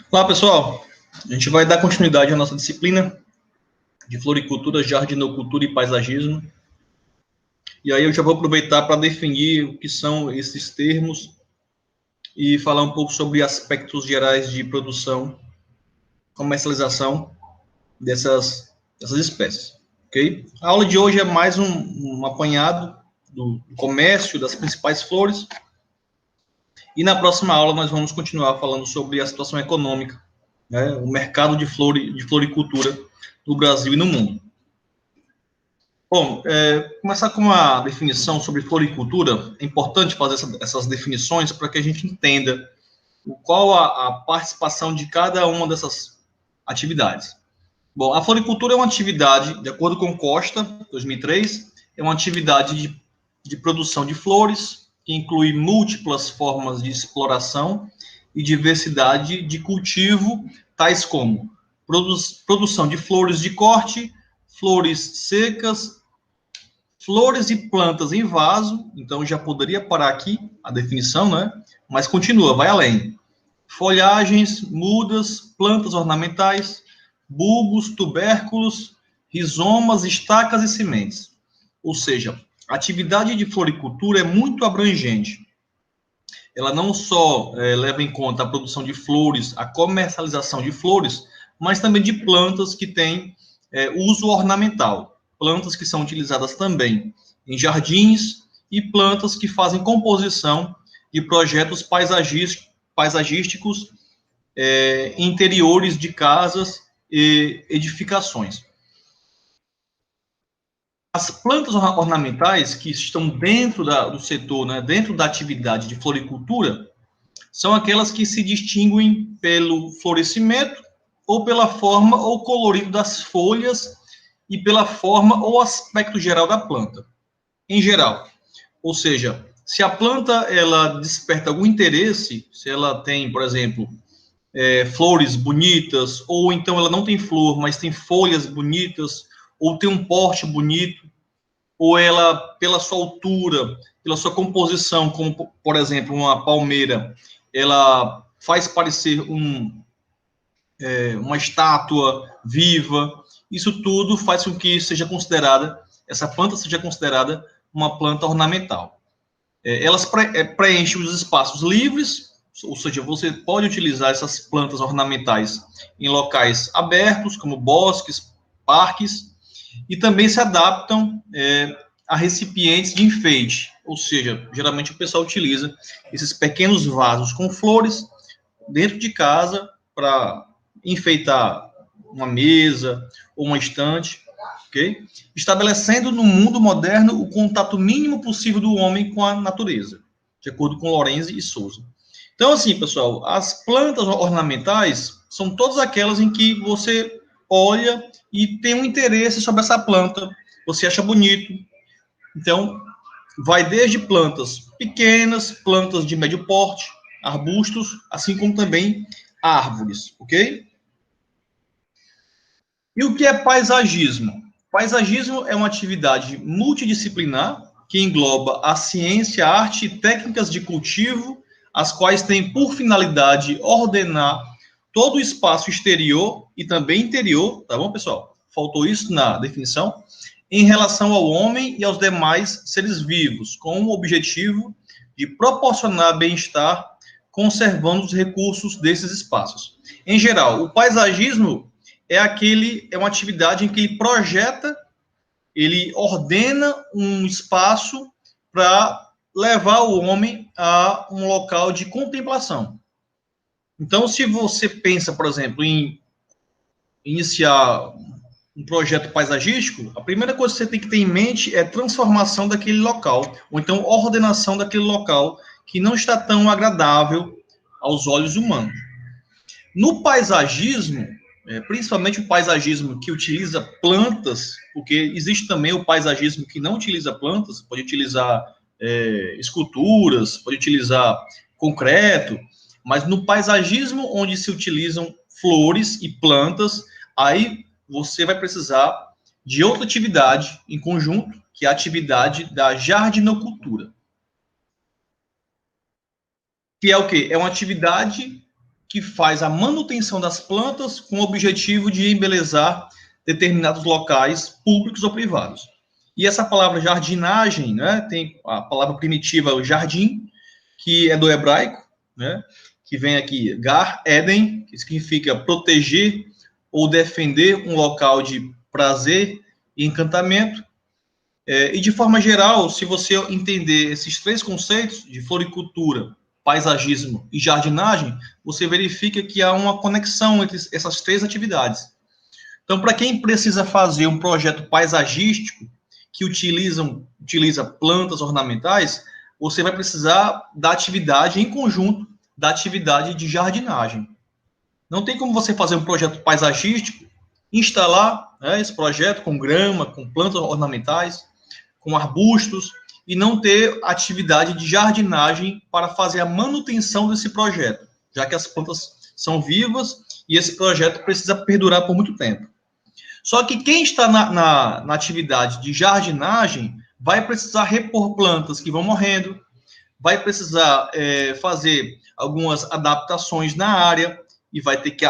Olá, pessoal. A gente vai dar continuidade à nossa disciplina de floricultura, jardinocultura e paisagismo. E aí eu já vou aproveitar para definir o que são esses termos e falar um pouco sobre aspectos gerais de produção, comercialização dessas espécies, ok? A aula de hoje é mais um apanhado do comércio das principais flores. E na próxima aula nós vamos continuar falando sobre a situação econômica, né, o mercado de floricultura no Brasil e no mundo. Bom, começar com uma definição sobre floricultura. É importante fazer essas definições para que a gente entenda qual a participação de cada uma dessas atividades. Bom, a floricultura é uma atividade, de acordo com Costa, 2003, é uma atividade de produção de flores, que inclui múltiplas formas de exploração e diversidade de cultivo, tais como produção de flores de corte, flores secas, flores e plantas em vaso. Então já poderia parar aqui a definição, né? Mas continua, vai além. Folhagens, mudas, plantas ornamentais, bulbos, tubérculos, rizomas, estacas e sementes. Ou seja, a atividade de floricultura é muito abrangente. Ela não só leva em conta a produção de flores, a comercialização de flores, mas também de plantas que têm uso ornamental. Plantas que são utilizadas também em jardins e plantas que fazem composição de projetos paisagísticos interiores de casas e edificações. As plantas ornamentais que estão dentro do setor, né, dentro da atividade de floricultura, são aquelas que se distinguem pelo florescimento ou pela forma ou colorido das folhas e pela forma ou aspecto geral da planta, em geral. Ou seja, se a planta ela desperta algum interesse, se ela tem, por exemplo, flores bonitas, ou então ela não tem flor, mas tem folhas bonitas, ou tem um porte bonito, ou ela, pela sua altura, pela sua composição, como, por exemplo, uma palmeira, ela faz parecer uma estátua viva. Isso tudo faz com que essa planta seja considerada uma planta ornamental. Elas preenchem os espaços livres, ou seja, você pode utilizar essas plantas ornamentais em locais abertos, como bosques, parques, e também se adaptam a recipientes de enfeite, ou seja, geralmente o pessoal utiliza esses pequenos vasos com flores dentro de casa para enfeitar uma mesa ou uma estante, ok? Estabelecendo no mundo moderno o contato mínimo possível do homem com a natureza, de acordo com Lorenzi e Souza. Então, assim, pessoal, as plantas ornamentais são todas aquelas em que você olha e tem um interesse sobre essa planta, você acha bonito. Então, vai desde plantas pequenas, plantas de médio porte, arbustos, assim como também árvores, ok? E o que é paisagismo? Paisagismo é uma atividade multidisciplinar que engloba a ciência, a arte e técnicas de cultivo, as quais têm por finalidade ordenar todo o espaço exterior e também interior, tá bom, pessoal? Faltou isso na definição, em relação ao homem e aos demais seres vivos, com o objetivo de proporcionar bem-estar, conservando os recursos desses espaços. Em geral, o paisagismo é uma atividade em que ele projeta, ele ordena um espaço para levar o homem a um local de contemplação. Então, se você pensa, por exemplo, em iniciar um projeto paisagístico, a primeira coisa que você tem que ter em mente é a transformação daquele local, ou então ordenação daquele local que não está tão agradável aos olhos humanos. No paisagismo, principalmente o paisagismo que utiliza plantas, porque existe também o paisagismo que não utiliza plantas, pode utilizar esculturas, pode utilizar concreto, mas no paisagismo onde se utilizam flores e plantas, aí você vai precisar de outra atividade em conjunto, que é a atividade da jardinocultura. Que é o quê? É uma atividade que faz a manutenção das plantas com o objetivo de embelezar determinados locais públicos ou privados. E essa palavra jardinagem, né, tem a palavra primitiva, o jardim, que é do hebraico, né, que vem aqui, Gar Eden, que significa proteger ou defender um local de prazer e encantamento. E de forma geral, se você entender esses três conceitos de floricultura, paisagismo e jardinagem, você verifica que há uma conexão entre essas três atividades. Então, para quem precisa fazer um projeto paisagístico que utiliza plantas ornamentais, você vai precisar da atividade em conjunto da atividade de jardinagem. Não tem como você fazer um projeto paisagístico, instalar, né, esse projeto com grama, com plantas ornamentais, com arbustos, e não ter atividade de jardinagem para fazer a manutenção desse projeto, já que as plantas são vivas e esse projeto precisa perdurar por muito tempo. Só que quem está na atividade de jardinagem vai precisar repor plantas que vão morrendo, vai precisar fazer algumas adaptações na área e vai ter que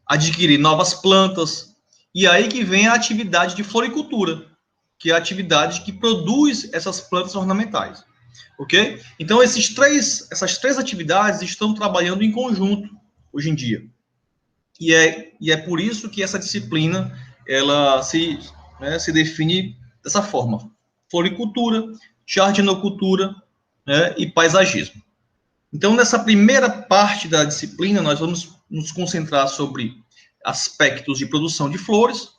adquirir novas plantas. E aí que vem a atividade de floricultura, que é a atividade que produz essas plantas ornamentais. Ok? Então, essas três atividades estão trabalhando em conjunto hoje em dia. E é por isso que essa disciplina ela se define dessa forma: floricultura, jardinocultura, né, e paisagismo. Então, nessa primeira parte da disciplina, nós vamos nos concentrar sobre aspectos de produção de flores.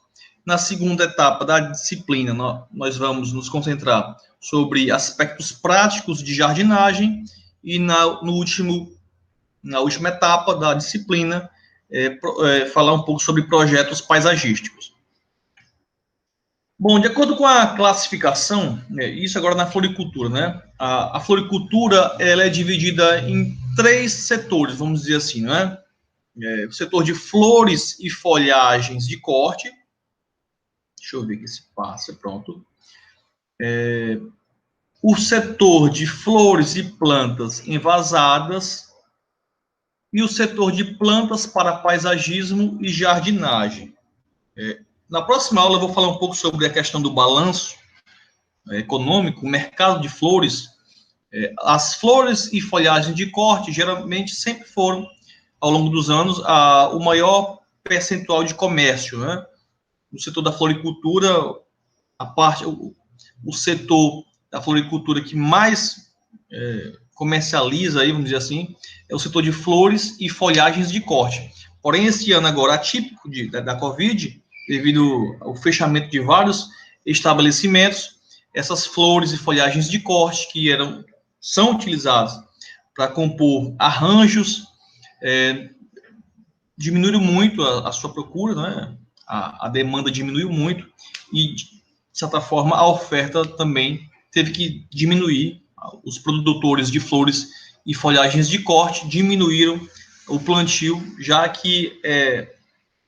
Na segunda etapa da disciplina, nós vamos nos concentrar sobre aspectos práticos de jardinagem. E na última etapa da disciplina, falar um pouco sobre projetos paisagísticos. Bom, de acordo com a classificação, isso agora na floricultura, né? A floricultura ela é dividida em três setores, vamos dizer assim, né? O setor de flores e folhagens de corte. Deixa eu ver aqui se passa, pronto. O setor de flores e plantas envasadas e o setor de plantas para paisagismo e jardinagem. Na próxima aula eu vou falar um pouco sobre a questão do balanço econômico, o mercado de flores. As flores e folhagens de corte geralmente sempre foram, ao longo dos anos, o maior percentual de comércio, né? No setor da floricultura, o setor da floricultura que mais comercializa, aí, vamos dizer assim, é o setor de flores e folhagens de corte. Porém, esse ano agora, atípico da Covid, devido ao fechamento de vários estabelecimentos, essas flores e folhagens de corte que são utilizadas para compor arranjos, diminuiu muito a sua procura, né? A demanda diminuiu muito e, de certa forma, a oferta também teve que diminuir. Os produtores de flores e folhagens de corte diminuíram o plantio, já que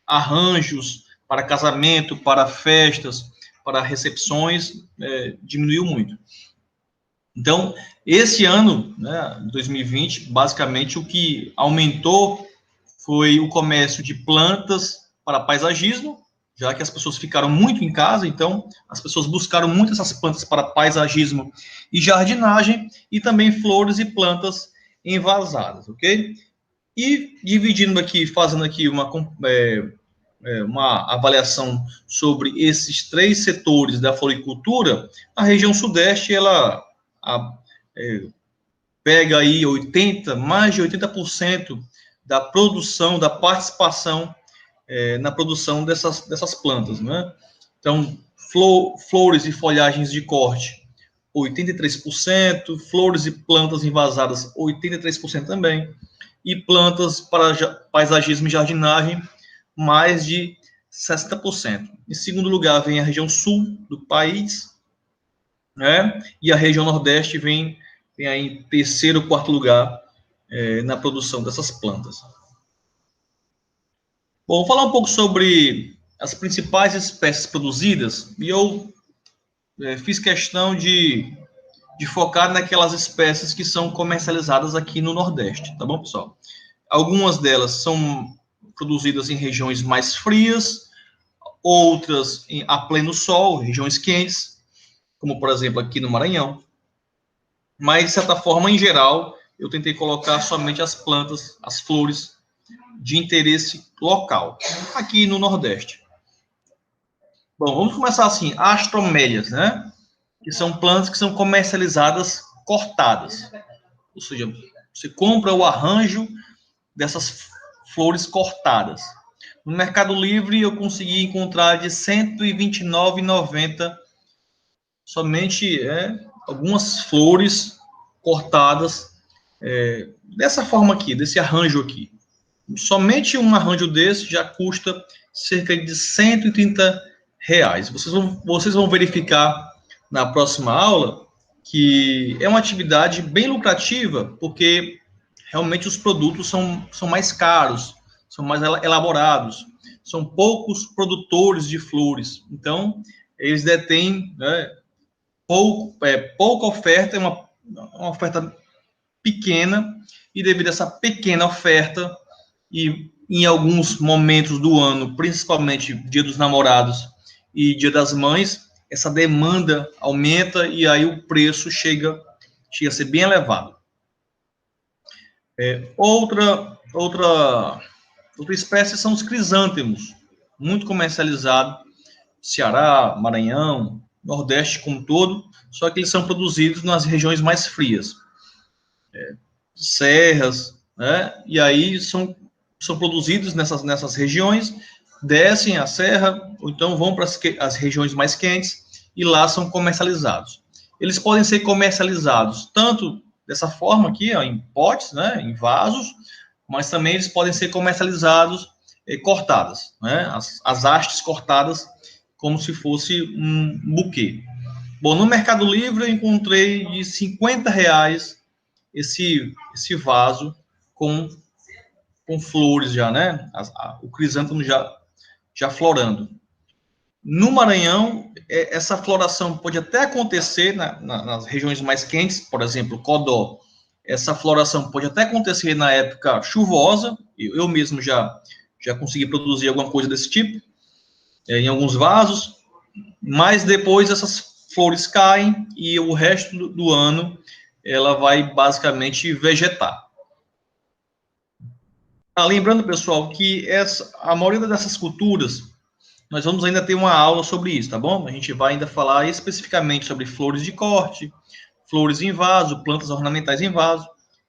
arranjos para casamento, para festas, para recepções, diminuiu muito. Então, esse ano, né, 2020, basicamente o que aumentou foi o comércio de plantas para paisagismo, já que as pessoas ficaram muito em casa, então as pessoas buscaram muito essas plantas para paisagismo e jardinagem, e também flores e plantas envasadas, ok? E dividindo aqui, fazendo aqui uma avaliação sobre esses três setores da floricultura, a região sudeste, ela pega aí mais de 80% da produção, da participação na produção dessas plantas, né? Então, flores e folhagens de corte, 83%, flores e plantas envasadas, 83% também, e plantas para paisagismo e jardinagem, mais de 60%. Em segundo lugar, vem a região sul do país, né? E a região nordeste vem aí em terceiro, quarto lugar na produção dessas plantas. Bom, vou falar um pouco sobre as principais espécies produzidas, e eu fiz questão de de focar naquelas espécies que são comercializadas aqui no Nordeste, tá bom, pessoal? Algumas delas são produzidas em regiões mais frias, outras a pleno sol, regiões quentes, como, por exemplo, aqui no Maranhão. Mas, de certa forma, em geral, eu tentei colocar somente as plantas, as flores de interesse local, aqui no Nordeste. Bom, vamos começar assim, astromélias, né? Que são plantas que são comercializadas cortadas. Ou seja, você compra o arranjo dessas flores cortadas. No Mercado Livre, eu consegui encontrar de R$ 129,90 somente algumas flores cortadas dessa forma aqui, desse arranjo aqui. Somente um arranjo desse já custa cerca de R$ 130. Vocês vão verificar na próxima aula que é uma atividade bem lucrativa, porque realmente os produtos são mais caros, são mais elaborados, são poucos produtores de flores, então eles detêm, né, pouca oferta, é uma oferta pequena, e devido a essa pequena oferta, e em alguns momentos do ano, principalmente Dia dos Namorados e Dia das Mães, essa demanda aumenta e aí o preço chega a ser bem elevado. Outra espécie são os crisântemos, muito comercializado, Ceará, Maranhão, Nordeste como todo, só que eles são produzidos nas regiões mais frias, serras, né? E aí são produzidos nessas regiões, descem a serra, ou então vão para as regiões mais quentes, e lá são comercializados. Eles podem ser comercializados tanto dessa forma aqui, ó, em potes, né, em vasos, mas também eles podem ser comercializados cortadas, né, as hastes cortadas, como se fosse um buquê. Bom, no Mercado Livre eu encontrei de R$ 50 esse vaso com flores já, né? O crisântemo já florando. No Maranhão, essa floração pode até acontecer nas regiões mais quentes, por exemplo, Codó. Essa floração pode até acontecer na época chuvosa. Eu mesmo já consegui produzir alguma coisa desse tipo, em alguns vasos, mas depois essas flores caem e o resto do ano ela vai basicamente vegetar. Lembrando, pessoal, que a maioria dessas culturas, nós vamos ainda ter uma aula sobre isso, tá bom? A gente vai ainda falar especificamente sobre flores de corte, flores em vaso, plantas ornamentais em vaso.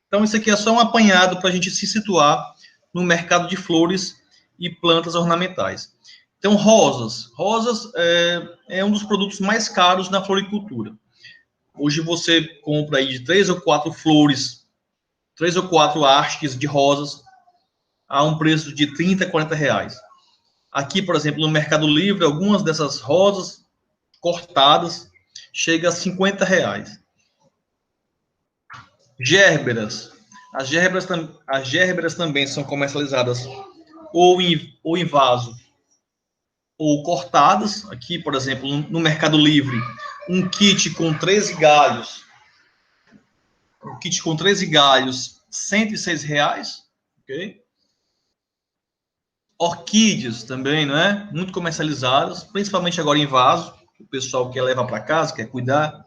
Então, isso aqui é só um apanhado para a gente se situar no mercado de flores e plantas ornamentais. Então, rosas. Rosas é um dos produtos mais caros na floricultura. Hoje você compra aí de 3 ou 4 flores, 3 ou 4 hastes de rosas, a um preço de 30, 40 reais. Aqui, por exemplo, no Mercado Livre, algumas dessas rosas cortadas chegam a 50 reais. Gérberas. As gérberas também são comercializadas ou em vaso ou cortadas. Aqui, por exemplo, no Mercado Livre, um kit com 13 galhos. Um kit com 13 galhos, R$ 106 reais. Ok? Orquídeas também, não é? Muito comercializadas, principalmente agora em vaso, o pessoal quer levar para casa, quer cuidar.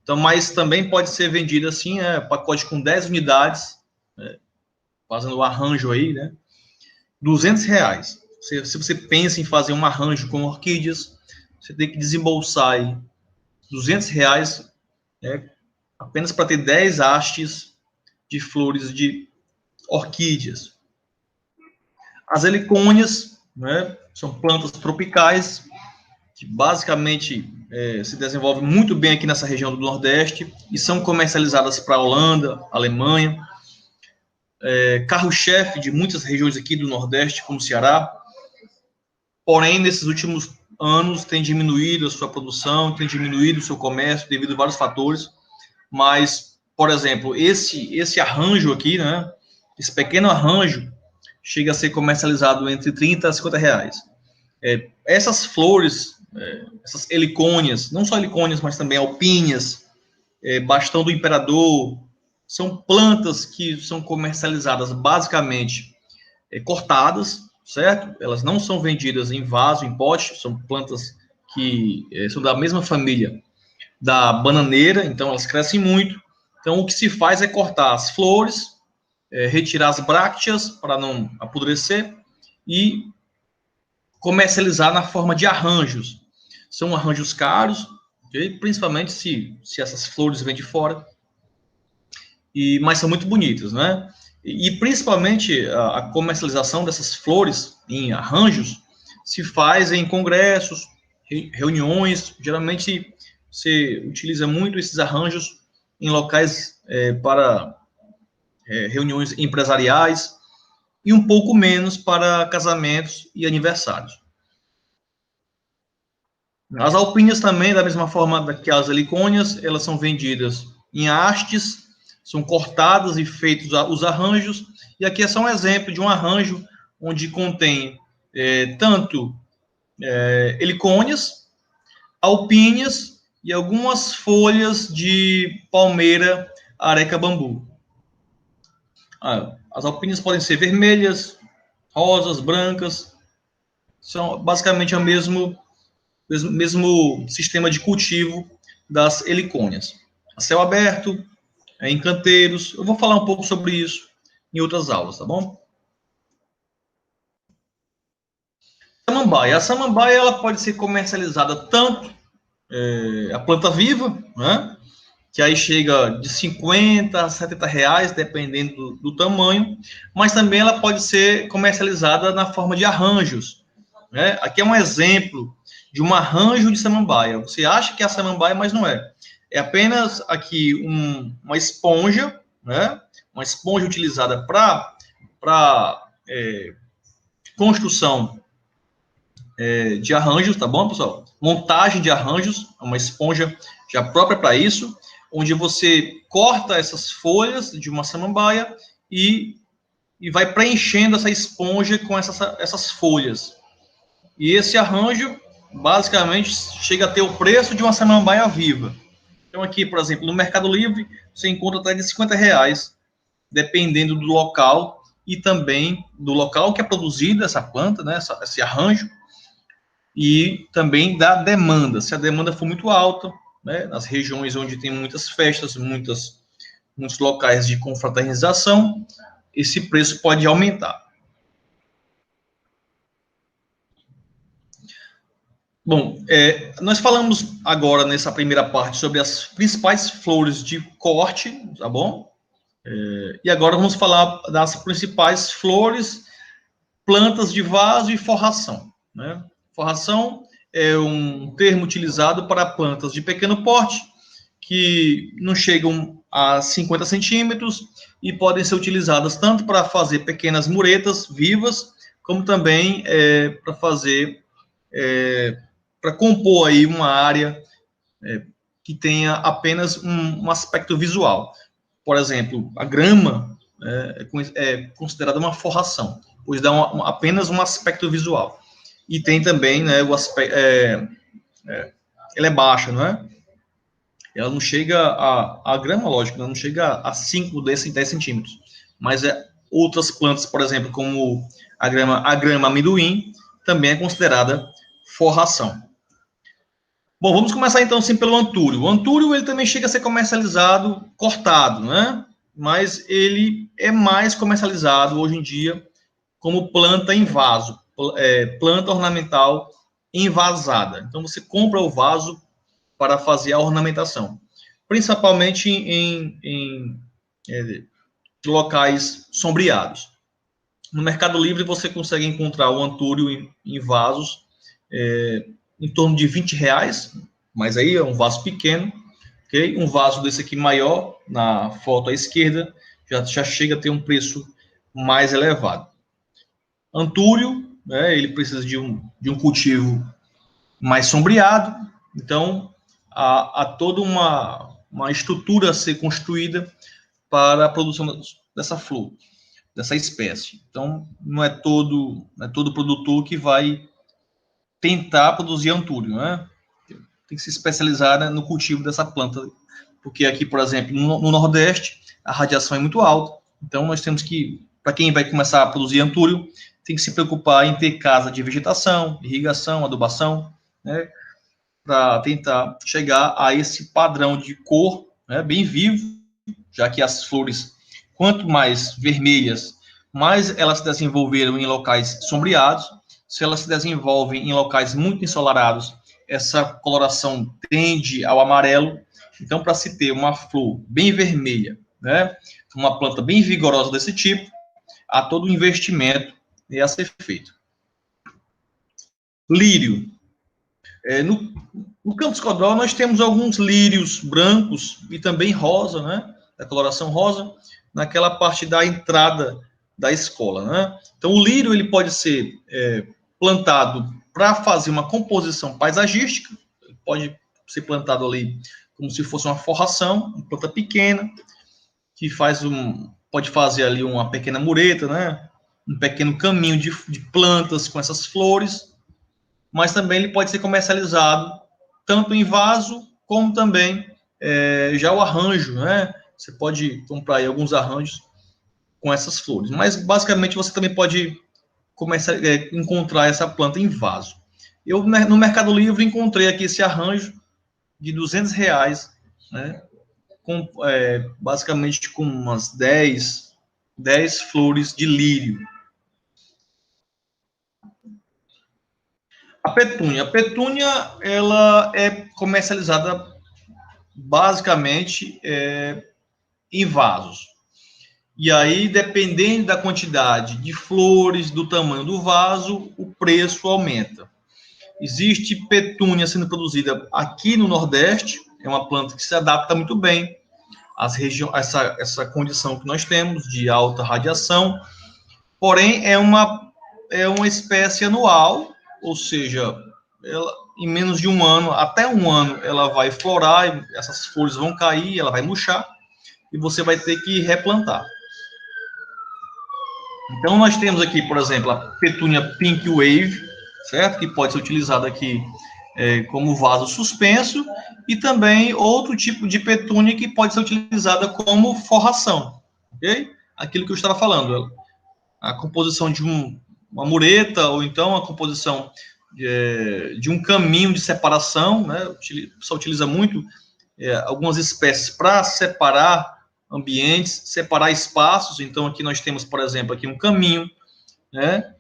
Então, mas também pode ser vendido assim, pacote com 10 unidades, fazendo o arranjo aí, né? R$ 200 reais. Se você pensa em fazer um arranjo com orquídeas, você tem que desembolsar aí R$ 200 reais, apenas para ter 10 hastes de flores de orquídeas. As helicônias, né, são plantas tropicais que basicamente se desenvolvem muito bem aqui nessa região do Nordeste e são comercializadas para a Holanda, Alemanha, carro-chefe de muitas regiões aqui do Nordeste, como Ceará. Porém, nesses últimos anos tem diminuído a sua produção, tem diminuído o seu comércio devido a vários fatores, mas, por exemplo, esse arranjo aqui, né, esse pequeno arranjo, chega a ser comercializado entre 30 a 50 reais. Essas flores, essas helicônias, não só helicônias, mas também alpíneas, bastão do imperador, são plantas que são comercializadas basicamente cortadas, certo? Elas não são vendidas em vaso, em pote, são plantas que são da mesma família da bananeira, então elas crescem muito. Então o que se faz é cortar as flores, retirar as brácteas para não apodrecer e comercializar na forma de arranjos. São arranjos caros, okay? Principalmente se essas flores vêm de fora, mas são muito bonitas, né? E principalmente a comercialização dessas flores em arranjos se faz em congressos, reuniões. Geralmente você utiliza muito esses arranjos em locais para reuniões empresariais e um pouco menos para casamentos e aniversários. As alpíneas também, da mesma forma que as helicônias, elas são vendidas em hastes, são cortadas e feitos os arranjos. E aqui é só um exemplo de um arranjo onde contém tanto helicônias, alpíneas e algumas folhas de palmeira areca-bambu. As alpíneas podem ser vermelhas, rosas, brancas, são basicamente o mesmo sistema de cultivo das helicônias. A céu aberto, em canteiros, eu vou falar um pouco sobre isso em outras aulas, tá bom? Samambaia. A samambaia ela pode ser comercializada tanto a planta viva, né? Que aí chega de 50 a 70 reais, dependendo do tamanho, mas também ela pode ser comercializada na forma de arranjos. Né? Aqui é um exemplo de um arranjo de samambaia. Você acha que é a samambaia, mas não é. É apenas aqui uma esponja, né? Uma esponja utilizada para construção de arranjos, tá bom, pessoal? Montagem de arranjos, uma esponja já própria para isso, onde você corta essas folhas de uma samambaia e vai preenchendo essa esponja com essas folhas. E esse arranjo, basicamente, chega a ter o preço de uma samambaia viva. Então, aqui, por exemplo, no Mercado Livre, você encontra até de 50 reais, dependendo do local e também do local que é produzida essa planta, né, esse arranjo, e também da demanda. Se a demanda for muito alta, né, nas regiões onde tem muitas festas, muitos locais de confraternização, esse preço pode aumentar. Bom, nós falamos agora nessa primeira parte sobre as principais flores de corte, tá bom? E agora vamos falar das principais flores, plantas de vaso e forração, né? Forração é um termo utilizado para plantas de pequeno porte, que não chegam a 50 centímetros e podem ser utilizadas tanto para fazer pequenas muretas vivas, como também para fazer, para compor aí uma área que tenha apenas um aspecto visual. Por exemplo, a grama é considerada uma forração, pois dá apenas um aspecto visual. E tem também, né, o aspecto, ela é baixa, não é? Ela não chega a grama, lógico, não chega a 5, 10 centímetros. Mas outras plantas, por exemplo, como a grama amendoim, também é considerada forração. Bom, vamos começar então sim pelo antúrio. O antúrio ele também chega a ser comercializado cortado, né? Mas ele é mais comercializado hoje em dia como planta em vaso, planta ornamental envasada. Então você compra o vaso para fazer a ornamentação, principalmente em locais sombreados. No Mercado Livre você consegue encontrar o antúrio em vasos em torno de 20 reais, mas aí é um vaso pequeno, ok? Um vaso desse aqui maior, na foto à esquerda, já chega a ter um preço mais elevado. Antúrio, né, ele precisa de um cultivo mais sombreado, então há toda uma estrutura a ser construída para a produção dessa flor, dessa espécie. Então, não é todo produtor que vai tentar produzir antúrio, né? Tem que se especializar, né, no cultivo dessa planta porque aqui, por exemplo, no Nordeste, a radiação é muito alta, então nós temos que, para quem vai começar a produzir antúrio, tem que se preocupar em ter casa de vegetação, irrigação, adubação, né, para tentar chegar a esse padrão de cor, né, bem vivo, já que as flores, quanto mais vermelhas, mais elas se desenvolveram em locais sombreados. Se elas se desenvolvem em locais muito ensolarados, essa coloração tende ao amarelo. Então, para se ter uma flor bem vermelha, né, uma planta bem vigorosa desse tipo, há todo o investimento a ser feito. Lírio. No Campus Codó, nós temos alguns lírios brancos e também rosa, né, da coloração rosa, naquela parte da entrada da escola, né? Então, o lírio ele pode ser plantado para fazer uma composição paisagística, pode ser plantado ali como se fosse uma forração, uma planta pequena, que pode fazer ali uma pequena mureta, né? Um pequeno caminho de plantas com essas flores, mas também ele pode ser comercializado tanto em vaso, como também já o arranjo, né? Você pode comprar aí alguns arranjos com essas flores, mas basicamente você também pode começar encontrar essa planta em vaso. Eu, no Mercado Livre, encontrei aqui esse arranjo de R$ 200, né? Basicamente com umas 10 flores de lírio. A petúnia, ela é comercializada basicamente em vasos. E aí, dependendo da quantidade de flores, do tamanho do vaso, o preço aumenta. Existe petúnia sendo produzida aqui no Nordeste, é uma planta que se adapta muito bem às essa condição que nós temos de alta radiação, porém é uma espécie anual, ou seja, ela, em menos de um ano, até um ano, ela vai florar, essas flores vão cair, ela vai murchar, e você vai ter que replantar. Então, nós temos aqui, por exemplo, a petúnia Pink Wave, certo? Que pode ser utilizada aqui como vaso suspenso, e também outro tipo de petúnia que pode ser utilizada como forração, ok? Aquilo que eu estava falando, a composição de uma mureta, ou então a composição de um caminho de separação, né? Só utiliza muito algumas espécies para separar ambientes, separar espaços. Então, aqui nós temos, por exemplo, aqui um caminho, né,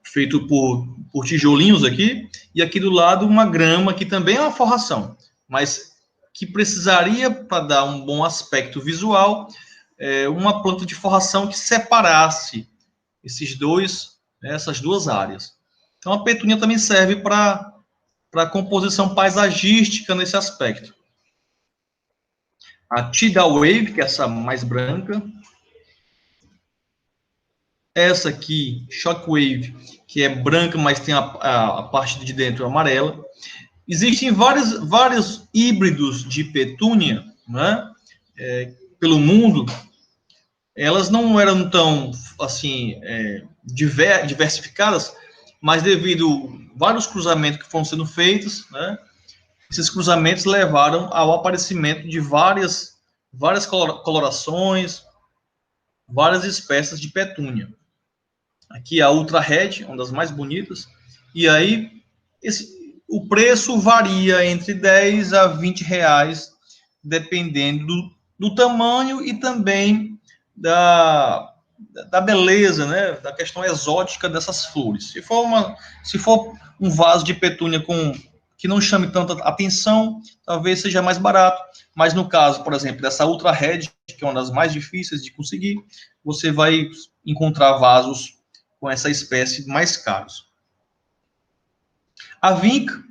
feito por tijolinhos aqui, e aqui do lado uma grama, que também é uma forração, mas que precisaria, para dar um bom aspecto visual, uma planta de forração que separasse essas duas áreas. Então, a petúnia também serve para composição paisagística nesse aspecto. A Tidal Wave, que é essa mais branca. Essa aqui, Shockwave, que é branca, mas tem a parte de dentro amarela. Existem vários híbridos de petúnia, né, pelo mundo. Elas não eram tão, assim, diversificadas, mas devido a vários cruzamentos que foram sendo feitos, né, esses cruzamentos levaram ao aparecimento de várias colorações, várias espécies de petúnia. Aqui a Ultra Red, uma das mais bonitas, e aí o preço varia entre 10 a 20 reais, dependendo do tamanho e também da beleza, né, da questão exótica dessas flores. Se for um vaso de petúnia que não chame tanta atenção, talvez seja mais barato, mas no caso, por exemplo, dessa Ultra Red, que é uma das mais difíceis de conseguir, você vai encontrar vasos com essa espécie mais caros. A vinca,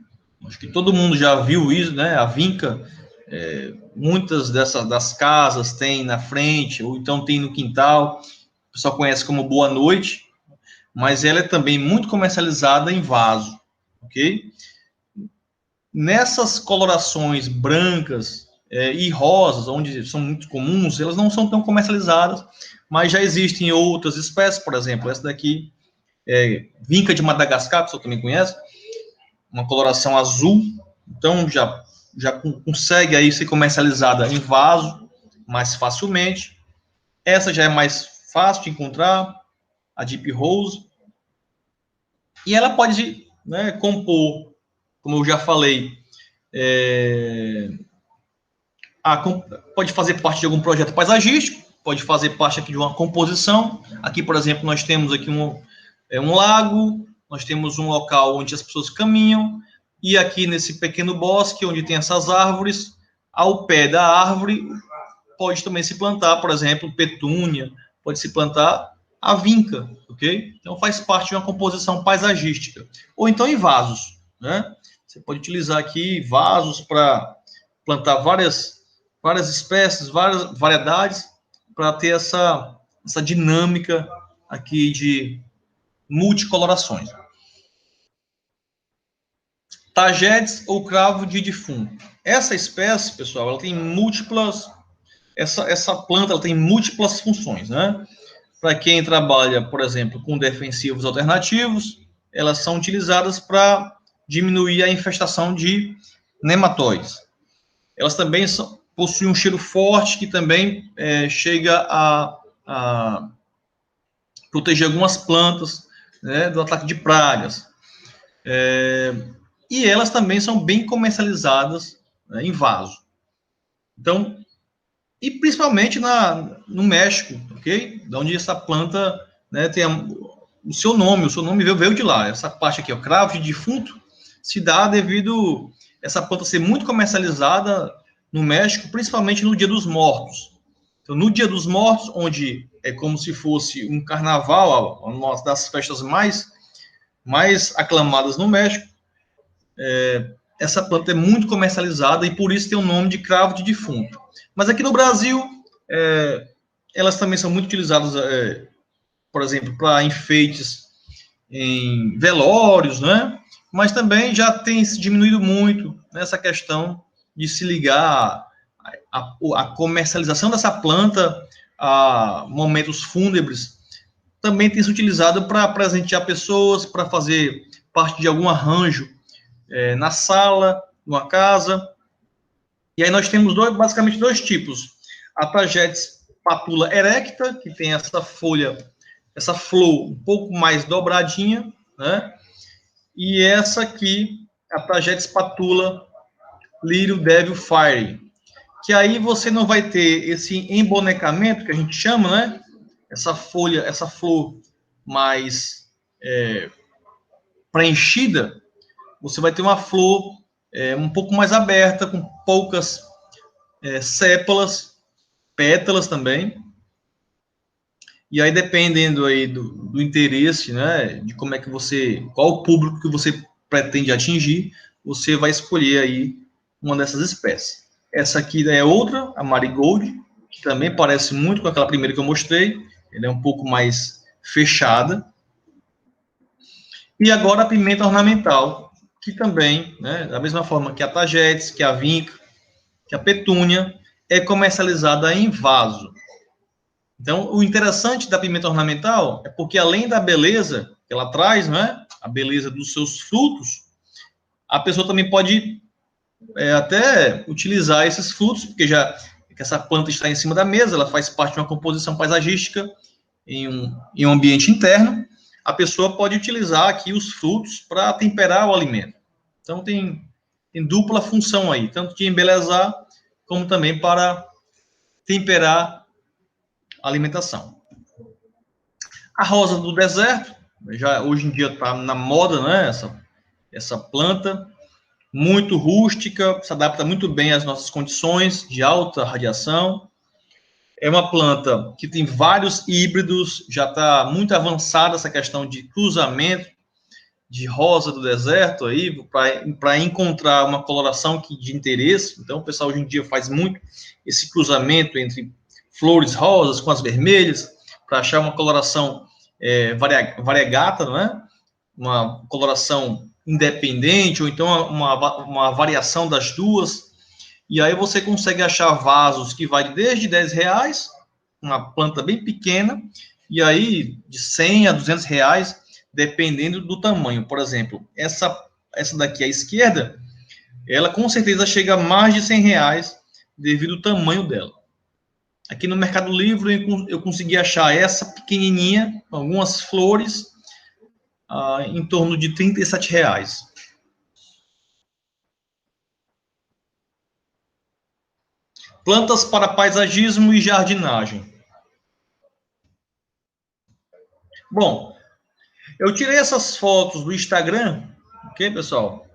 acho que todo mundo já viu isso, né? A vinca, muitas das casas tem na frente, ou então tem no quintal, o pessoal conhece como Boa Noite, mas ela é também muito comercializada em vaso, ok? Nessas colorações brancas e rosas, onde são muito comuns, elas não são tão comercializadas, mas já existem outras espécies, por exemplo, essa daqui, vinca de Madagascar, que você também conhece, uma coloração azul, então já já consegue aí ser comercializada em vaso mais facilmente. Essa já é mais fácil de encontrar, a Deep Rose. E ela pode, né, compor, como eu já falei, pode fazer parte de algum projeto paisagístico, pode fazer parte aqui de uma composição. Aqui, por exemplo, nós temos aqui um lago, nós temos um local onde as pessoas caminham, e aqui nesse pequeno bosque, onde tem essas árvores, ao pé da árvore, pode também se plantar, por exemplo, petúnia, pode se plantar a vinca, ok? Então faz parte de uma composição paisagística. Ou então em vasos, né? Você pode utilizar aqui vasos para plantar várias espécies, várias variedades, para ter essa dinâmica aqui de multicolorações. Tagetes ou cravo de defunto. Essa espécie, pessoal, ela tem múltiplas... Essa planta ela tem múltiplas funções, né? Para quem trabalha, por exemplo, com defensivos alternativos, elas são utilizadas para diminuir a infestação de nematóides. Elas também possuem um cheiro forte que também chega a proteger algumas plantas, né, do ataque de pragas. E elas também são bem comercializadas, né, em vaso. Então, e principalmente no México, ok? Da onde essa planta, né, tem o seu nome veio de lá. Essa parte aqui, o cravo de defunto, se dá devido essa planta ser muito comercializada no México, principalmente no Dia dos Mortos. Então, no Dia dos Mortos, onde é como se fosse um carnaval, uma das festas mais aclamadas no México, essa planta é muito comercializada e por isso tem o nome de cravo de defunto. Mas aqui no Brasil, elas também são muito utilizadas, por exemplo, para enfeites em velórios, né? Mas também já tem se diminuído muito nessa questão de se ligar a comercialização dessa planta a momentos fúnebres. Também tem se utilizado para presentear pessoas, para fazer parte de algum arranjo na sala, numa casa. E aí nós temos basicamente dois tipos. A Tagetes patula erecta, que tem essa folha, essa flor um pouco mais dobradinha, né? E essa aqui, a Tagetes patula lírio devil fire, que aí você não vai ter esse embonecamento que a gente chama, né? Essa folha, essa flor mais preenchida, você vai ter uma flor um pouco mais aberta, com poucas sépalas, pétalas também. E aí, dependendo aí do interesse, né, de como é que qual o público que você pretende atingir, você vai escolher aí uma dessas espécies. Essa aqui é outra, a Marigold, que também parece muito com aquela primeira que eu mostrei. Ela é um pouco mais fechada. E agora a pimenta ornamental, que também, né, da mesma forma que a Tagetes, que a vinca, que a petúnia, é comercializada em vaso. Então, o interessante da pimenta ornamental é porque, além da beleza que ela traz, né, a beleza dos seus frutos, a pessoa também pode até utilizar esses frutos, porque já que essa planta está em cima da mesa, ela faz parte de uma composição paisagística em um ambiente interno, a pessoa pode utilizar aqui os frutos para temperar o alimento. Então, tem dupla função aí, tanto de embelezar, como também para temperar a alimentação. A rosa do deserto, já hoje em dia está na moda, né? Essa planta, muito rústica, se adapta muito bem às nossas condições de alta radiação. É uma planta que tem vários híbridos, já está muito avançada essa questão de cruzamento de rosa do deserto aí, para encontrar uma coloração de interesse. Então, o pessoal hoje em dia faz muito esse cruzamento entre flores rosas com as vermelhas, para achar uma coloração variegata, não é? Uma coloração independente, ou então uma variação das duas. E aí você consegue achar vasos que vai desde R$10, uma planta bem pequena, e aí de 100 a R$200, dependendo do tamanho. Por exemplo, essa daqui à esquerda, ela com certeza chega a mais de R$ 100 devido ao tamanho dela. Aqui no Mercado Livre eu consegui achar essa pequenininha, algumas flores, em torno de R$ 37. Plantas para paisagismo e jardinagem. Bom, eu tirei essas fotos do Instagram, ok, pessoal?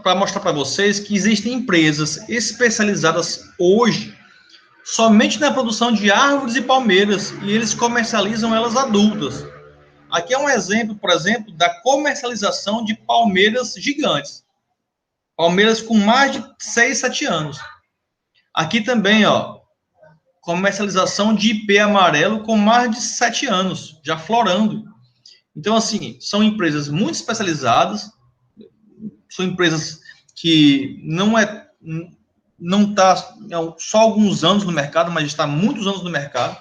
Para mostrar para vocês que existem empresas especializadas hoje somente na produção de árvores e palmeiras, e eles comercializam elas adultas. Aqui é um exemplo, por exemplo, da comercialização de palmeiras gigantes. Palmeiras com mais de 6, 7 anos. Aqui também, ó, comercialização de ipê amarelo com mais de 7 anos, já florando. Então, assim, são empresas muito especializadas, são empresas que não está só alguns anos no mercado, mas está muitos anos no mercado,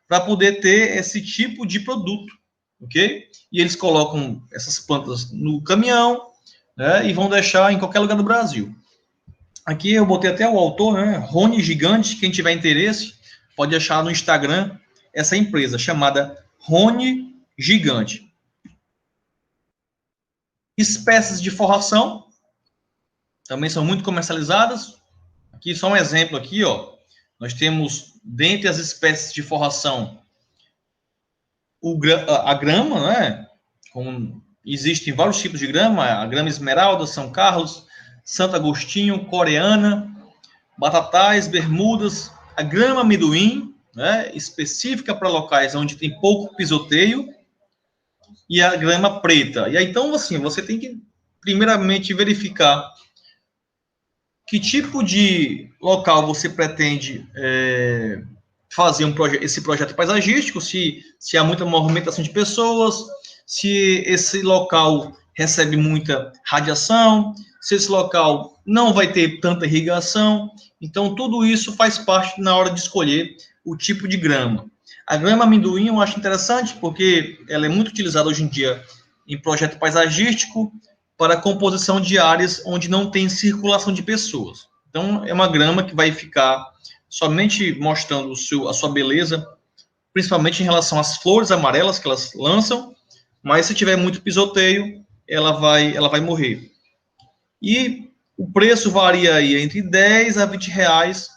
para poder ter esse tipo de produto, ok? E eles colocam essas plantas no caminhão, né, e vão deixar em qualquer lugar do Brasil. Aqui eu botei até o autor, né, Rony Gigante, quem tiver interesse, pode achar no Instagram essa empresa, chamada Rony Gigante. Espécies de forração, também são muito comercializadas. Aqui só um exemplo aqui, ó. Nós temos, dentre as espécies de forração, a grama, né? Existem vários tipos de grama, a grama esmeralda, São Carlos, Santo Agostinho, coreana, batatais, bermudas, a grama amendoim, né? Específica para locais onde tem pouco pisoteio, e a grama preta. E aí, então, assim, você tem que, primeiramente, verificar que tipo de local você pretende fazer esse projeto paisagístico, se há muita movimentação de pessoas, se esse local recebe muita radiação, se esse local não vai ter tanta irrigação. Então, tudo isso faz parte na hora de escolher o tipo de grama. A grama amendoim eu acho interessante porque ela é muito utilizada hoje em dia em projeto paisagístico para a composição de áreas onde não tem circulação de pessoas. Então, é uma grama que vai ficar somente mostrando a sua beleza, principalmente em relação às flores amarelas que elas lançam, mas se tiver muito pisoteio, ela vai morrer. E o preço varia aí entre 10 a 20 reais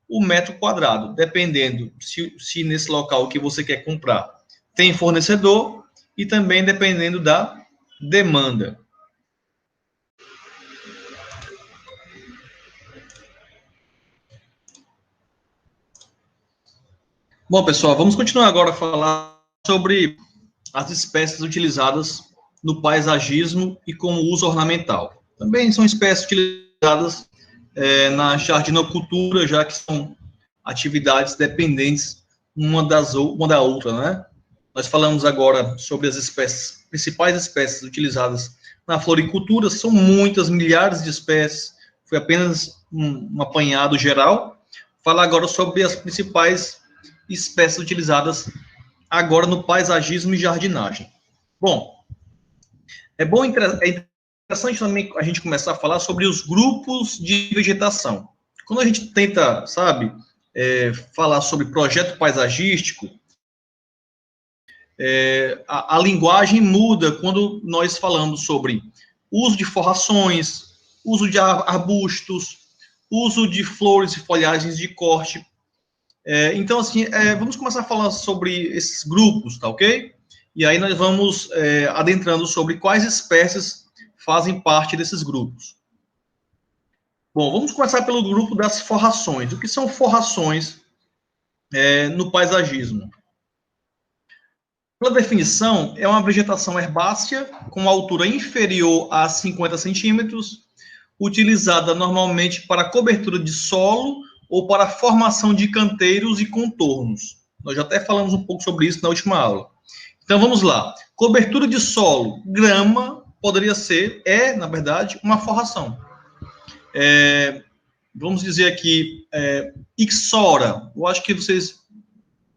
o metro quadrado, dependendo se nesse local que você quer comprar tem fornecedor e também dependendo da demanda. Bom, pessoal, vamos continuar agora a falar sobre as espécies utilizadas no paisagismo e como uso ornamental. Também são espécies utilizadas na jardinocultura, já que são atividades dependentes uma da outra, né? Nós falamos agora sobre as principais espécies utilizadas na floricultura, são muitas, milhares de espécies, foi apenas um apanhado geral. Falar agora sobre as principais espécies utilizadas agora no paisagismo e jardinagem. Bom, é interessante também a gente começar a falar sobre os grupos de vegetação. Quando a gente tenta, falar sobre projeto paisagístico, a linguagem muda quando nós falamos sobre uso de forrações, uso de arbustos, uso de flores e folhagens de corte. Então, assim, vamos começar a falar sobre esses grupos, tá ok? E aí nós vamos adentrando sobre quais espécies fazem parte desses grupos. Bom, vamos começar pelo grupo das forrações. O que são forrações no paisagismo? Pela definição, é uma vegetação herbácea com altura inferior a 50 centímetros, utilizada normalmente para cobertura de solo ou para a formação de canteiros e contornos. Nós já até falamos um pouco sobre isso na última aula. Então, vamos lá. Cobertura de solo, grama, poderia ser, na verdade, uma forração. Vamos dizer aqui, Ixora. Eu acho que vocês...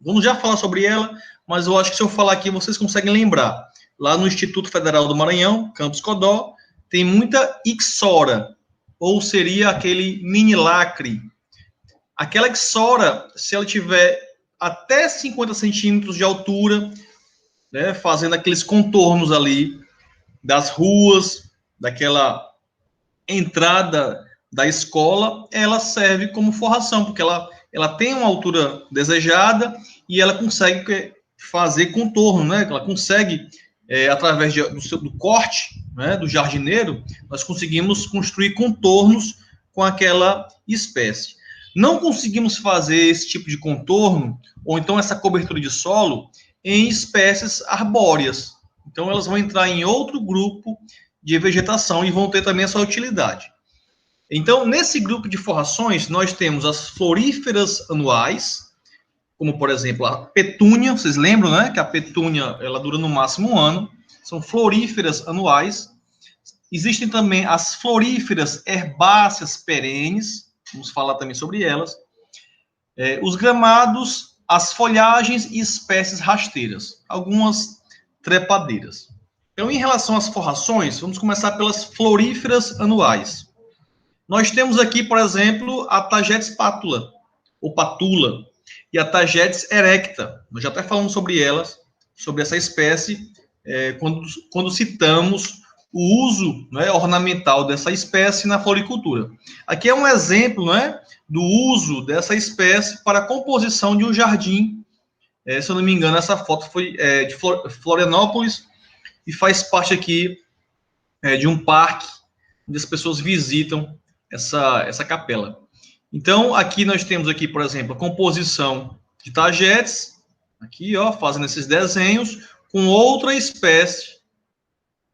Vamos já falar sobre ela, mas eu acho que se eu falar aqui, vocês conseguem lembrar. Lá no Instituto Federal do Maranhão, Campus Codó, tem muita Ixora. ou seria aquele mini lacre. Aquela ixora, se ela tiver até 50 centímetros de altura, né, fazendo aqueles contornos ali das ruas, daquela entrada da escola, ela serve como forração, porque ela tem uma altura desejada e ela consegue fazer contorno, né? Ela consegue, através do corte, né, do jardineiro, nós conseguimos construir contornos com aquela espécie. Não conseguimos fazer esse tipo de contorno, ou então essa cobertura de solo, em espécies arbóreas. Então, elas vão entrar em outro grupo de vegetação e vão ter também a sua utilidade. Então, nesse grupo de forrações, nós temos as floríferas anuais, como, por exemplo, a petúnia. Vocês lembram, né, que a petúnia, ela dura no máximo um ano. São floríferas anuais. Existem também as floríferas herbáceas perenes, vamos falar também sobre elas. Os gramados, as folhagens e espécies rasteiras, algumas trepadeiras. Então, em relação às forrações, vamos começar pelas floríferas anuais. Nós temos aqui, por exemplo, a Tagetes patula, ou patula, e a Tagetes erecta. Nós já até falamos sobre elas, sobre essa espécie, quando citamos o uso, né, ornamental dessa espécie na floricultura. Aqui é um exemplo, né, do uso dessa espécie para a composição de um jardim. Se eu não me engano, essa foto foi de Florianópolis e faz parte aqui de um parque onde as pessoas visitam essa capela. Então, aqui nós temos aqui, por exemplo, a composição de tagetes, aqui, ó, fazendo esses desenhos, com outra espécie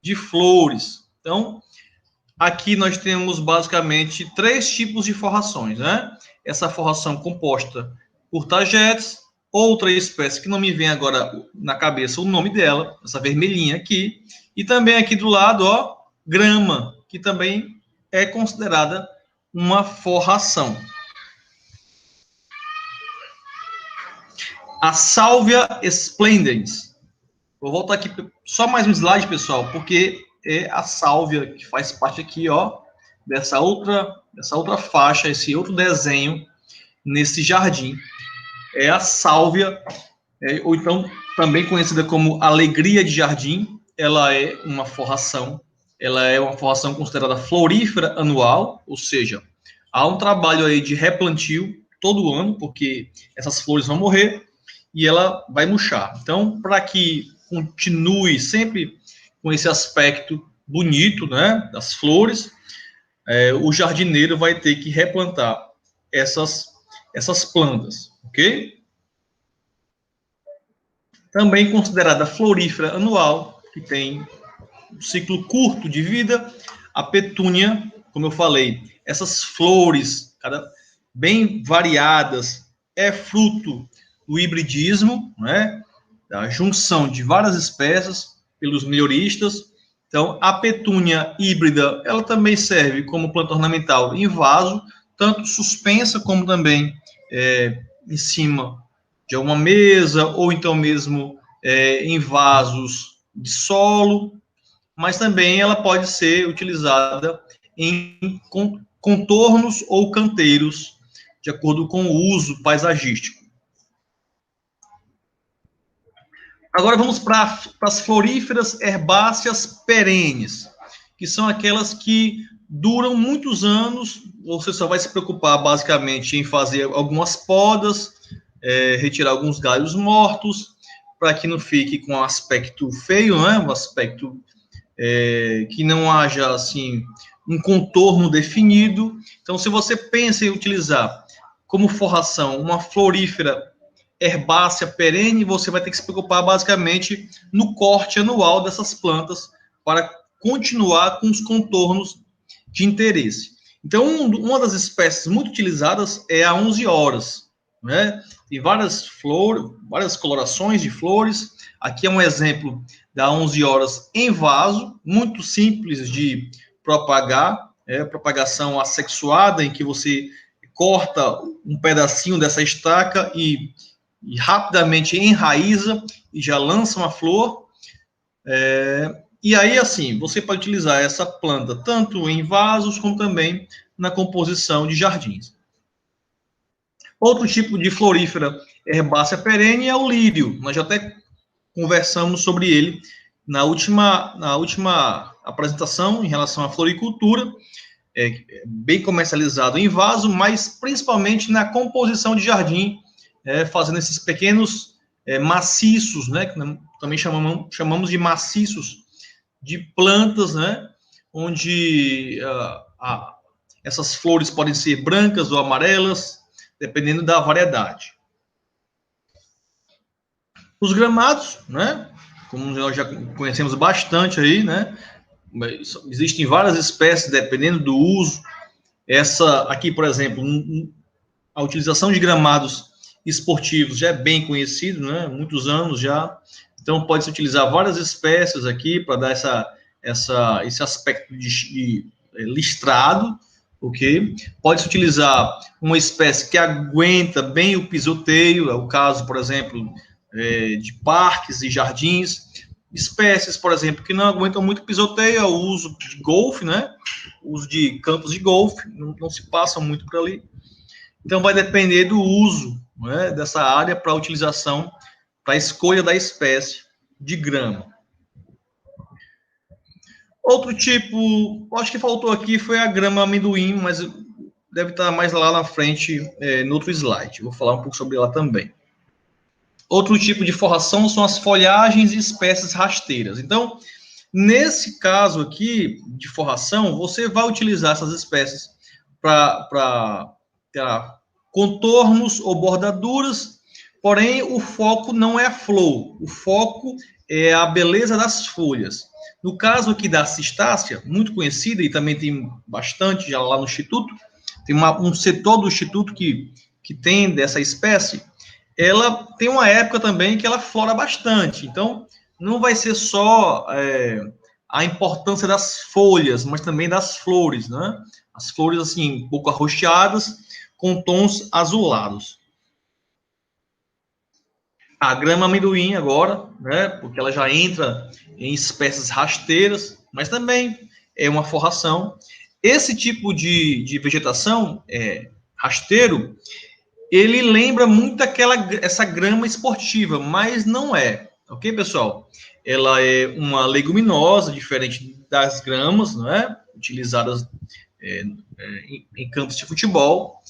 de flores. Então, aqui nós temos basicamente 3 tipos de forrações, né? Essa forração composta por tagetes, outra espécie que não me vem agora na cabeça o nome dela, essa vermelhinha aqui, e também aqui do lado, ó, grama, que também é considerada uma forração. A Salvia splendens. Vou voltar aqui só mais um slide, pessoal, porque é a sálvia que faz parte aqui, ó, dessa outra faixa, esse outro desenho nesse jardim. É a sálvia, ou então também conhecida como alegria de jardim. Ela é uma forração. Ela é uma forração considerada florífera anual, ou seja, há um trabalho aí de replantio todo ano, porque essas flores vão morrer e ela vai murchar. Então, para que continue sempre com esse aspecto bonito, né, das flores, o jardineiro vai ter que replantar essas plantas, ok? Também considerada florífera anual, que tem um ciclo curto de vida, a petúnia, como eu falei, essas flores bem variadas, é fruto do hibridismo, né, da junção de várias espécies pelos melhoristas. Então, a petúnia híbrida, ela também serve como planta ornamental em vaso, tanto suspensa como também em cima de uma mesa, ou então mesmo em vasos de solo, mas também ela pode ser utilizada em contornos ou canteiros, de acordo com o uso paisagístico. Agora vamos para as floríferas herbáceas perenes, que são aquelas que duram muitos anos. Você só vai se preocupar basicamente em fazer algumas podas, retirar alguns galhos mortos, para que não fique com um aspecto feio, né? Um aspecto que não haja assim um contorno definido. Então, se você pensa em utilizar como forração uma florífera herbácea perene, você vai ter que se preocupar basicamente no corte anual dessas plantas para continuar com os contornos de interesse. Então, uma das espécies muito utilizadas é a 11 horas, né? Tem várias colorações de flores. Aqui é um exemplo da 11 horas em vaso, muito simples de propagar, propagação assexuada, em que você corta um pedacinho dessa estaca e rapidamente enraiza e já lança uma flor. E aí, assim, você pode utilizar essa planta tanto em vasos como também na composição de jardins. Outro tipo de florífera herbácea perene é o lírio. Nós já até conversamos sobre ele na última apresentação em relação à floricultura, bem comercializado em vaso, mas principalmente na composição de jardim, fazendo esses pequenos maciços, né, que também chamamos de maciços de plantas, né, onde essas flores podem ser brancas ou amarelas, dependendo da variedade. Os gramados, né, como nós já conhecemos bastante aí, né, existem várias espécies dependendo do uso. Essa aqui, por exemplo, a utilização de gramados esportivos já é bem conhecido, né, muitos anos já. Então, pode-se utilizar várias espécies aqui para dar esse aspecto de listrado, ok? Pode-se utilizar uma espécie que aguenta bem o pisoteio, é o caso, por exemplo, de parques e jardins. Espécies, por exemplo, que não aguentam muito pisoteio, é o uso de golfe, né? O uso de campos de golfe, não se passam muito por ali. Então, vai depender do uso, né, dessa área para a utilização, para a escolha da espécie de grama. Outro tipo, acho que faltou aqui, foi a grama amendoim, mas deve estar mais lá na frente, no outro slide. Vou falar um pouco sobre ela também. Outro tipo de forração são as folhagens e espécies rasteiras. Então, nesse caso aqui de forração, você vai utilizar essas espécies para contornos ou bordaduras, porém o foco não é a flor, o foco é a beleza das folhas. No caso aqui da cistácea, muito conhecida, e também tem bastante já lá no Instituto, tem um setor do Instituto que tem dessa espécie, ela tem uma época também que ela flora bastante. Então, não vai ser só a importância das folhas, mas também das flores, né? As flores, assim, um pouco arroxeadas, com tons azulados. A grama amendoim agora, né? Porque ela já entra em espécies rasteiras, mas também é uma forração. Esse tipo de vegetação rasteiro, ele lembra muito essa grama esportiva, mas não é, ok, pessoal? Ela é uma leguminosa, diferente das gramas, não é? Utilizadas em campos de futebol.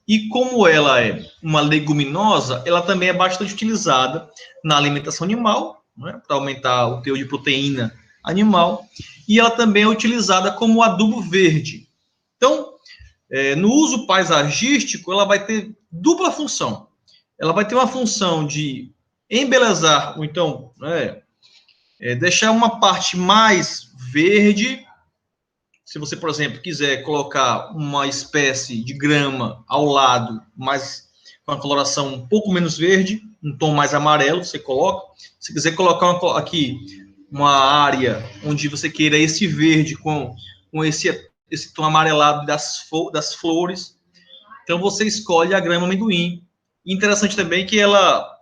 E como ela é uma leguminosa, ela também é bastante utilizada na alimentação animal, né, para aumentar o teor de proteína animal, e ela também é utilizada como adubo verde. Então, no uso paisagístico, ela vai ter dupla função. Ela vai ter uma função de embelezar, ou então, deixar uma parte mais verde. Se você, por exemplo, quiser colocar uma espécie de grama ao lado, mas com a coloração um pouco menos verde, um tom mais amarelo, você coloca. Se quiser colocar aqui uma área onde você queira esse verde com esse tom amarelado das flores, então você escolhe a grama amendoim. Interessante também que ela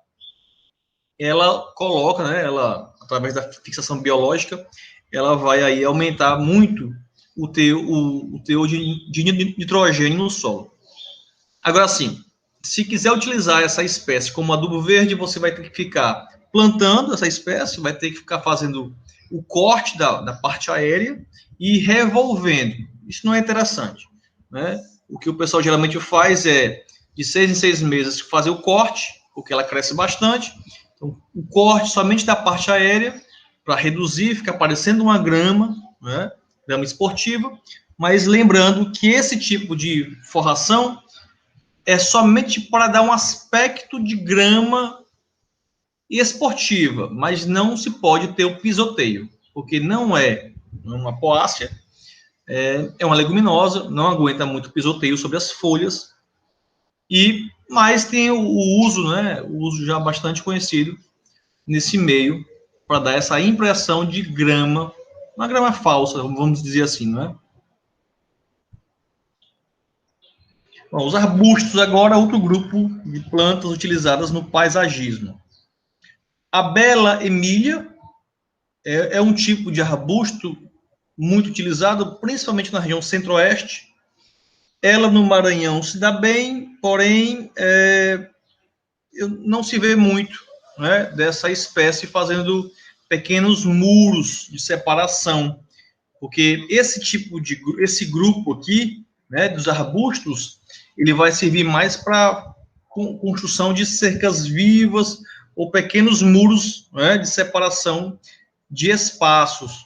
coloca, né, através da fixação biológica, ela vai aí aumentar muito o teor de nitrogênio no solo. Agora, sim, se quiser utilizar essa espécie como adubo verde, você vai ter que ficar plantando essa espécie, vai ter que ficar fazendo o corte da parte aérea e revolvendo. Isso não é interessante, né? O que o pessoal geralmente faz é, de 6 em 6 meses, fazer o corte, porque ela cresce bastante. Então, o corte somente da parte aérea, para reduzir, fica parecendo uma grama, né? Grama esportiva, mas lembrando que esse tipo de forração é somente para dar um aspecto de grama esportiva, mas não se pode ter o pisoteio, porque não é uma poácea, é uma leguminosa, não aguenta muito pisoteio sobre as folhas, mas tem o uso, né, o uso já bastante conhecido nesse meio, para dar essa impressão de grama, uma grama falsa, vamos dizer assim, não é? Bom, os arbustos agora, outro grupo de plantas utilizadas no paisagismo. A bela Emília, É um tipo de arbusto muito utilizado, principalmente na região centro-oeste. Ela no Maranhão se dá bem, porém não se vê muito, né, dessa espécie fazendo pequenos muros de separação, porque esse grupo aqui, né, dos arbustos, ele vai servir mais para construção de cercas vivas ou pequenos muros, né, de separação de espaços.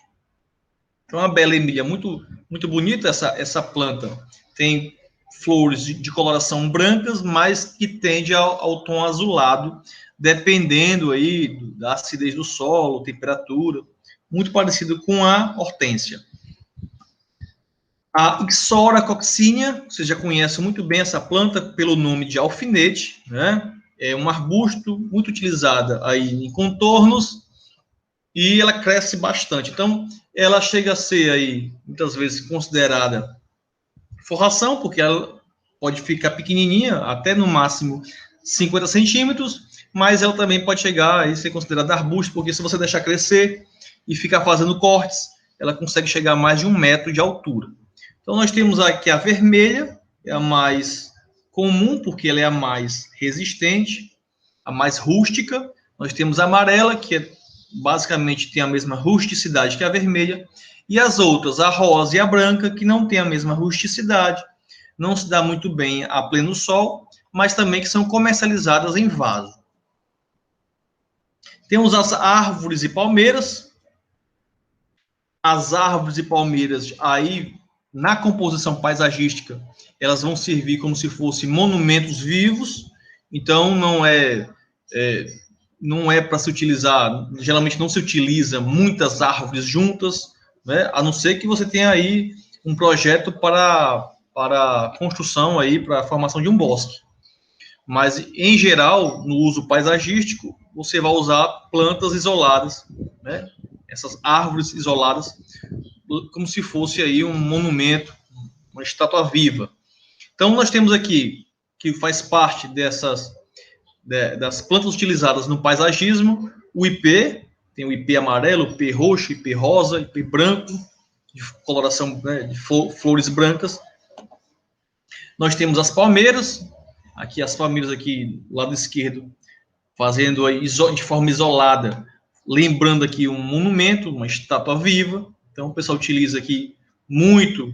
Então, a bela Emília, muito bonita essa planta. Tem flores de coloração brancas, mas que tende ao tom azulado, dependendo aí da acidez do solo, temperatura, muito parecido com a hortênsia. A Ixora coccinea, você já conhece muito bem essa planta pelo nome de alfinete, né? É um arbusto muito utilizada aí em contornos e ela cresce bastante. Então, ela chega a ser aí muitas vezes considerada forração, porque ela pode ficar pequenininha, até no máximo 50 centímetros, mas ela também pode chegar a ser considerada arbusto, porque se você deixar crescer e ficar fazendo cortes, ela consegue chegar a mais de 1 metro de altura. Então, nós temos aqui a vermelha, é a mais comum, porque ela é a mais resistente, a mais rústica. Nós temos a amarela, que basicamente tem a mesma rusticidade que a vermelha, e as outras, a rosa e a branca, que não tem a mesma rusticidade, não se dá muito bem a pleno sol, mas também que são comercializadas em vaso. Temos as árvores e palmeiras. As árvores e palmeiras, aí, na composição paisagística, elas vão servir como se fossem monumentos vivos, então não é para se utilizar, geralmente não se utiliza muitas árvores juntas, né? A não ser que você tenha aí um projeto para construção aí, para a formação de um bosque. Mas, em geral, no uso paisagístico, você vai usar plantas isoladas, né? Essas árvores isoladas, como se fosse aí um monumento, uma estátua viva. Então, nós temos aqui, que faz parte das plantas utilizadas no paisagismo, o ipê, tem o ipê amarelo, o ipê roxo, o ipê rosa, o ipê branco, de coloração, né, de flores brancas. Nós temos as palmeiras, aqui as palmeiras aqui, lado esquerdo, fazendo aí de forma isolada, lembrando aqui um monumento, uma estátua viva. Então, o pessoal utiliza aqui muito,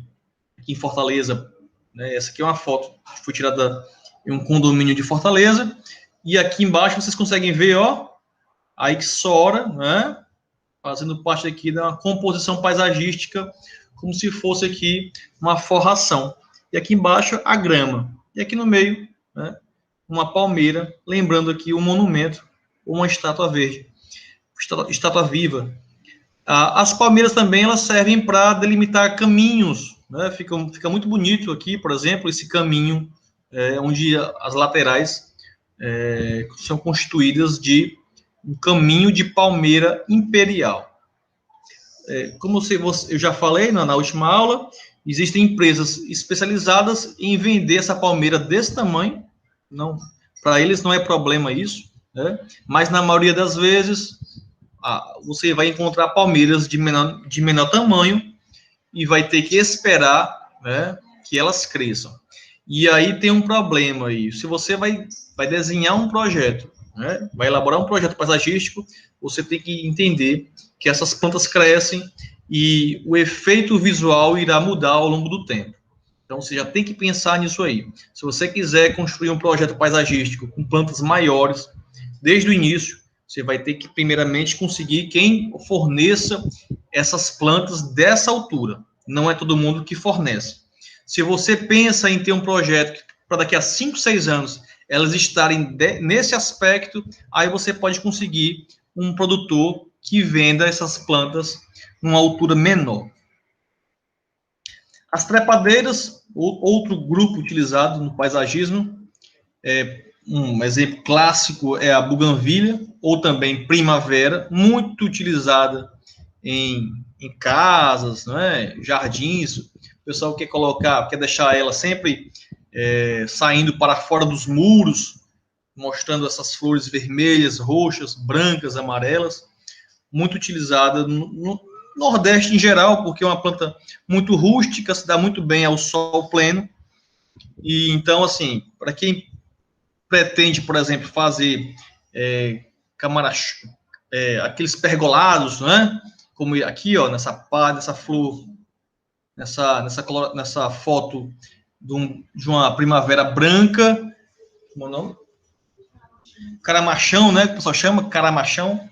aqui em Fortaleza, né, essa aqui é uma foto que foi tirada em um condomínio de Fortaleza, e aqui embaixo vocês conseguem ver, ó, a Ixora, né, fazendo parte aqui da composição paisagística, como se fosse aqui uma forração. E aqui embaixo a grama. E aqui no meio, né, uma palmeira, lembrando aqui um monumento, uma estátua verde, estátua viva. As palmeiras também elas servem para delimitar caminhos, né? Fica muito bonito aqui, por exemplo, esse caminho onde as laterais são constituídas de um caminho de palmeira imperial. Como eu já falei na última aula, existem empresas especializadas em vender essa palmeira desse tamanho. Não, para eles não é problema isso, né? Mas na maioria das vezes você vai encontrar palmeiras de menor tamanho e vai ter que esperar, né, que elas cresçam. E aí tem um problema aí. Se você vai desenhar um projeto, né, vai elaborar um projeto paisagístico, você tem que entender que essas plantas crescem e o efeito visual irá mudar ao longo do tempo. Então, você já tem que pensar nisso aí. Se você quiser construir um projeto paisagístico com plantas maiores, desde o início, você vai ter que, primeiramente, conseguir quem forneça essas plantas dessa altura. Não é todo mundo que fornece. Se você pensa em ter um projeto para daqui a 5, 6 anos, elas estarem nesse aspecto, aí você pode conseguir um produtor que venda essas plantas numa altura menor. As trepadeiras, outro grupo utilizado no paisagismo, um exemplo clássico é a buganvília, ou também primavera, muito utilizada em casas, né, jardins. O pessoal quer deixar ela sempre saindo para fora dos muros, mostrando essas flores vermelhas, roxas, brancas, amarelas. muito utilizada no Nordeste em geral, porque é uma planta muito rústica, se dá muito bem ao sol pleno. E então, assim, para quem pretende, por exemplo, fazer aqueles pergolados, né? Como aqui, ó, nessa flor, nessa foto de uma primavera branca, como é o nome? Caramachão, né? Que o pessoal chama caramachão.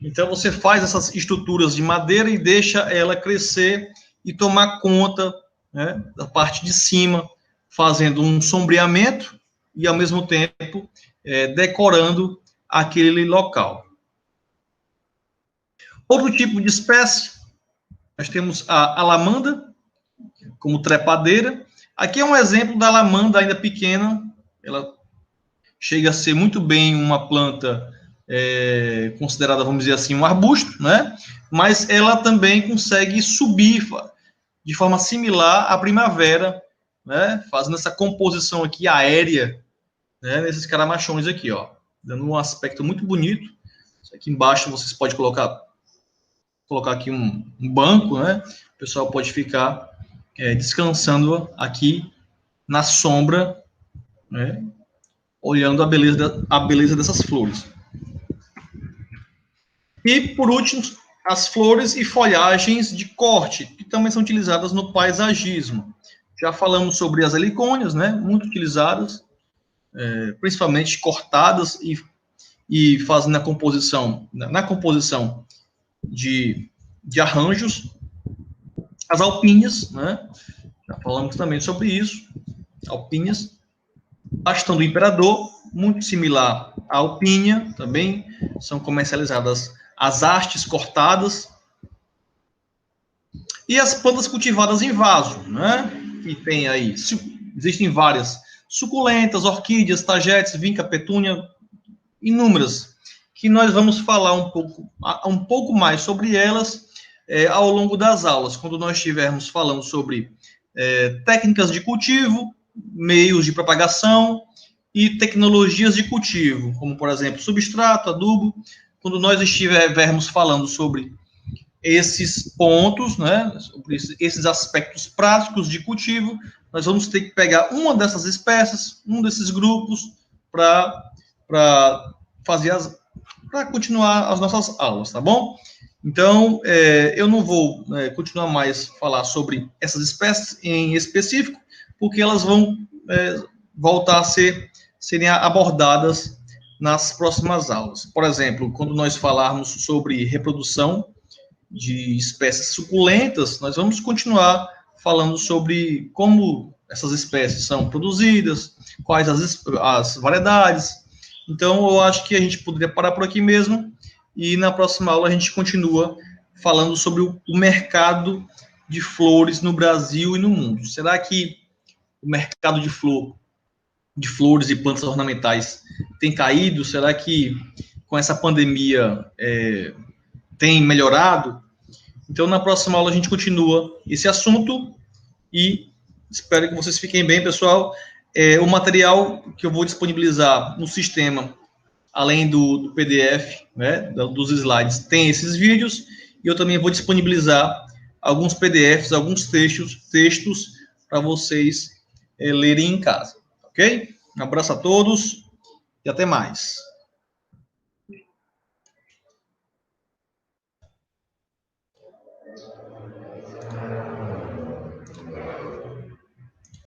Então você faz essas estruturas de madeira e deixa ela crescer e tomar conta, né, da parte de cima, fazendo um sombreamento e ao mesmo tempo decorando aquele local. Outro tipo de espécie, nós temos a alamanda, como trepadeira. Aqui é um exemplo da alamanda ainda pequena, ela chega a ser muito bem uma planta considerada, vamos dizer assim, um arbusto, né? Mas ela também consegue subir de forma similar à primavera, né? Fazendo essa composição aqui aérea, né? Nesses caramachões aqui, ó, dando um aspecto muito bonito. Aqui embaixo vocês podem colocar aqui um banco, né? O pessoal pode ficar descansando aqui na sombra, né? Olhando a beleza dessas flores. E, por último, as flores e folhagens de corte, que também são utilizadas no paisagismo. Já falamos sobre as helicônias, né? Muito utilizadas, principalmente cortadas e fazendo a composição, na composição de arranjos. As alpíneas, né? Já falamos também sobre isso. Alpíneas. Bastão do imperador, muito similar à alpínia, também são comercializadas as hastes cortadas. E as plantas cultivadas em vaso, né? Que tem aí, existem várias, suculentas, orquídeas, tagetes, vinca, petúnia, inúmeras, que nós vamos falar um pouco mais sobre elas ao longo das aulas, quando nós estivermos falando sobre técnicas de cultivo, meios de propagação e tecnologias de cultivo, como, por exemplo, substrato, adubo. Quando nós estivermos falando sobre esses pontos, né, sobre esses aspectos práticos de cultivo, nós vamos ter que pegar uma dessas espécies, um desses grupos, para continuar as nossas aulas, tá bom? Então, eu não vou continuar mais falar sobre essas espécies em específico, porque elas vão voltar a serem abordadas nas próximas aulas. Por exemplo, quando nós falarmos sobre reprodução de espécies suculentas, nós vamos continuar falando sobre como essas espécies são produzidas, quais as variedades. Então, eu acho que a gente poderia parar por aqui mesmo, e na próxima aula a gente continua falando sobre o mercado de flores no Brasil e no mundo. Será que o mercado de flores e plantas ornamentais tem caído? Será que com essa pandemia tem melhorado? Então, na próxima aula a gente continua esse assunto e espero que vocês fiquem bem, pessoal. O material que eu vou disponibilizar no sistema, além do PDF, né, dos slides, tem esses vídeos, e eu também vou disponibilizar alguns PDFs, alguns textos para vocês lerem em casa, ok? Um abraço a todos e até mais.